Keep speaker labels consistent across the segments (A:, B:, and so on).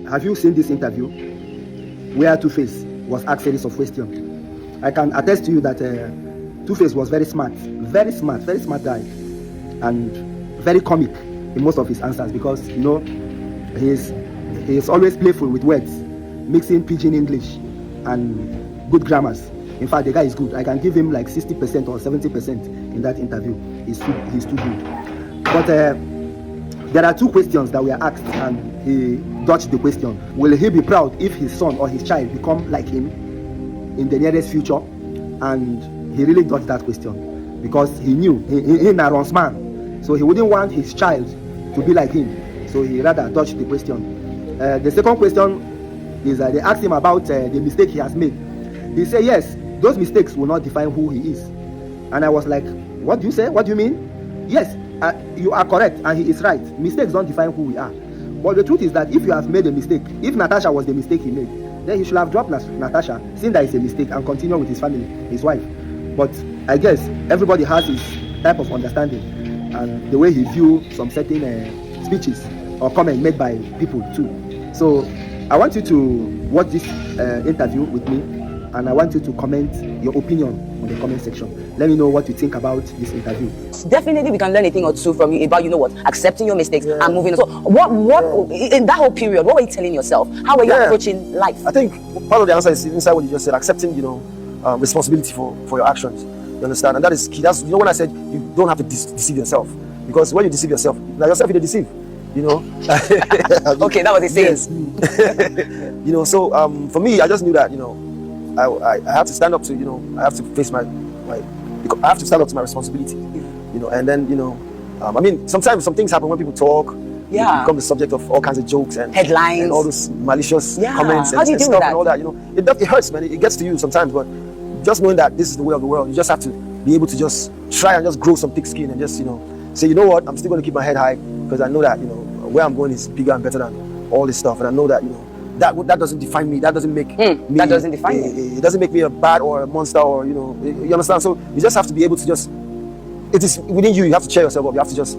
A: have you seen this interview where Two-Face was asked series of questions? I can attest to you that Two-Face was very smart guy, and very comic in most of his answers, because you know he is always playful with words, mixing pidgin English and good grammars. In fact, the guy is good. I can give him like 60% or 70% in that interview. He's too good. But there are two questions that were asked, and he dodged the question. Will he be proud if his son or his child become like him in the nearest future? And he really dodged that question, because he knew he's a wrong man, so he wouldn't want his child to be like him. So he rather dodged the question. The second question is they asked him about the mistake he has made. He said yes, those mistakes will not define who he is. And I was like, what do you say? What do you mean? Yes, you are correct, and he is right. Mistakes don't define who we are. But the truth is that if you have made a mistake, if Natasha was the mistake he made, then he should have dropped Natasha, seeing that it's a mistake, and continue with his family, his wife. But I guess everybody has his type of understanding and the way he views some certain speeches or comments made by people too. So I want you to watch this interview with me, and I want you to comment your opinion on the comment section. Let me know what you think about this interview.
B: Definitely we can learn a thing or two from you about, you know what, accepting your mistakes and moving on. So what in that whole period, what were you telling yourself? How were you approaching life?
C: I think part of the answer is inside what you just said, accepting, you know, responsibility for your actions. You understand? And that is key. That's, you know, when I said you don't have to deceive yourself, because when you deceive yourself, now yourself you deceive. You know.
B: Okay, that was the saying.
C: Yes. You know, so for me, I just knew that, you know, I have to stand up to, you know, I have to face I have to stand up to my responsibility. You know, and then, you know, I mean, sometimes some things happen when people talk.
B: Yeah.
C: You become the subject of all kinds of jokes and
B: headlines
C: and all those malicious comments
B: and
C: stuff and all that. You know, it hurts, man. It gets to you sometimes, but just knowing that this is the way of the world, you just have to be able to just try and just grow some thick skin and just, you know, say, you know what, I'm still going to keep my head high, because I know that, you know, where I'm going is bigger and better than all this stuff, and I know that, you know, that doesn't define me. That doesn't make me.
B: That doesn't define me.
C: It doesn't make me a bad or a monster, or, you know, you understand. So you just have to be able to just. It is within you. You have to cheer yourself up. You have to just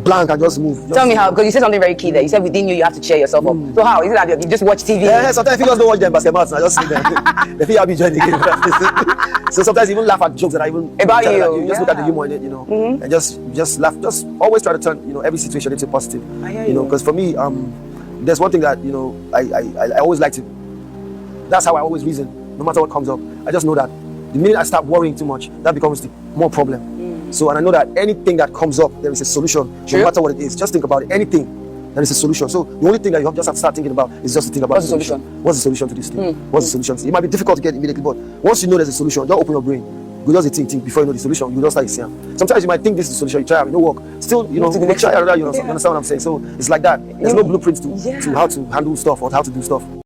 C: blank and just move.
B: Tell me how, because you said something very key there. You said within you have to cheer yourself up. So how is it that you just watch TV?
C: Yeah, sometimes people just don't watch them basketball. I just see them. They feel I'll be joining the game. So sometimes even laugh at jokes that I even
B: about you.
C: You just look at the humor in it, you know, and just laugh. Just always try to turn, you know, every situation into positive. You know, because for me, there's one thing that, you know, I always like to. That's how I always reason. No matter what comes up, I just know that the minute I start worrying too much, that becomes the more problem. So, and I know that anything that comes up, there is a solution. No matter what it is, just think about it. Anything, there is a solution. So the only thing that you just have to start thinking about is just to think about
B: what's the solution.
C: What's the solution to this thing? What's the solution? It might be difficult to get immediately, but once you know there's a solution, don't open your brain. Go just think before you know the solution. You don't start seeing. Sometimes you might think this is the solution, you try it, it don't work. Still, you know, try it, you understand what I'm saying? So it's like that. There's no blueprint to how to handle stuff or how to do stuff.